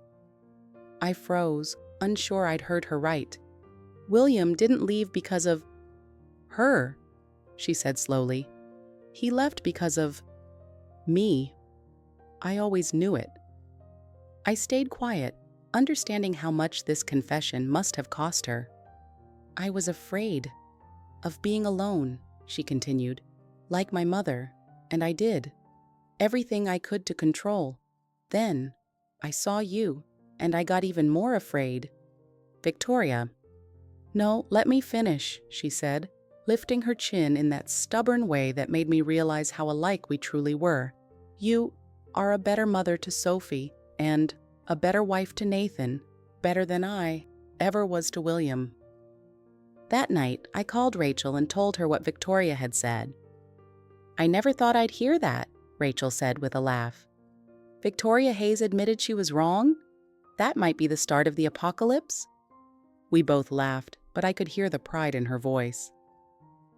S1: I froze, unsure I'd heard her right. William didn't leave because of her, she said slowly. He left because of me. I always knew it. I stayed quiet, understanding how much this confession must have cost her. I was afraid of being alone, she continued, like my mother, and I did. Everything I could to control. Then, I saw you, and I got even more afraid. Victoria. No, let me finish, she said, lifting her chin in that stubborn way that made me realize how alike we truly were. You are a better mother to Sophie, and a better wife to Nathan, better than I ever was to William. That night, I called Rachel and told her what Victoria had said. I never thought I'd hear that, Rachel said with a laugh. Victoria Hayes admitted she was wrong? That might be the start of the apocalypse? We both laughed, but I could hear the pride in her voice.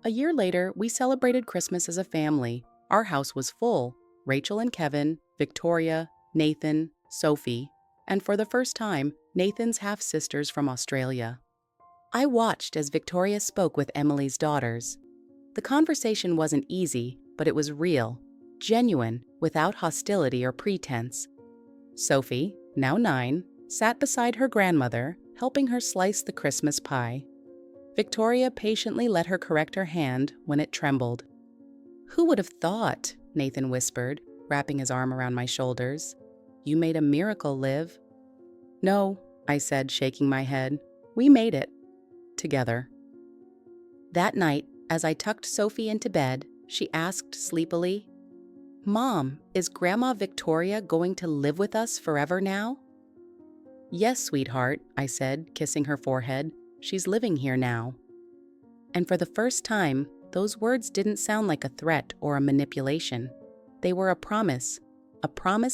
S1: A year later, we celebrated Christmas as a family. Our house was full. Rachel and Kevin, Victoria, Nathan, Sophie, and for the first time, Nathan's half-sisters from Australia. I watched as Victoria spoke with Emily's daughters. The conversation wasn't easy, but it was real. genuine, without hostility or pretense. Sophie, now 9, sat beside her grandmother, helping her slice the Christmas pie. Victoria patiently let her correct her hand when it trembled. "Who would have thought?" Nathan whispered, wrapping his arm around my shoulders. "You made a miracle, Liv." "No," I said, shaking my head. "We made it. Together." That night, as I tucked Sophie into bed, she asked sleepily, "Mom, is Grandma Victoria going to live with us forever now?" "Yes, sweetheart," I said, kissing her forehead. "She's living here now." And for the first time, those words didn't sound like a threat or a manipulation. They were a promise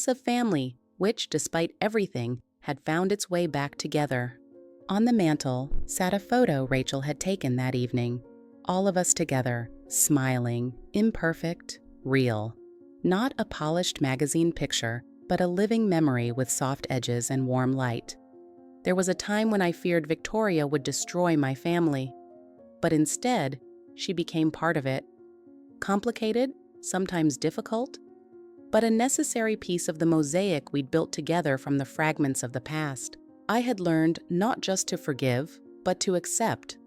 S1: of family, which, despite everything, had found its way back together. On the mantel sat a photo Rachel had taken that evening. All of us together, smiling, imperfect, real. Not a polished magazine picture, but a living memory with soft edges and warm light. There was a time when I feared Victoria would destroy my family. But instead, she became part of it. Complicated, sometimes difficult, but a necessary piece of the mosaic we'd built together from the fragments of the past. I had learned not just to forgive, but to accept.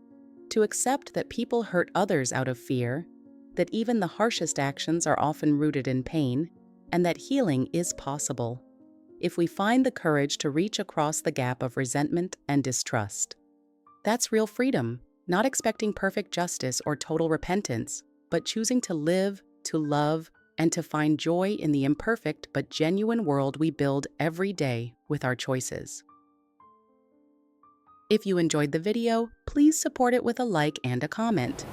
S1: To accept that people hurt others out of fear, that even the harshest actions are often rooted in pain, and that healing is possible if we find the courage to reach across the gap of resentment and distrust. That's real freedom, not expecting perfect justice or total repentance, but choosing to live, to love, and to find joy in the imperfect but genuine world we build every day with our choices. If you enjoyed the video, please support it with a like and a comment.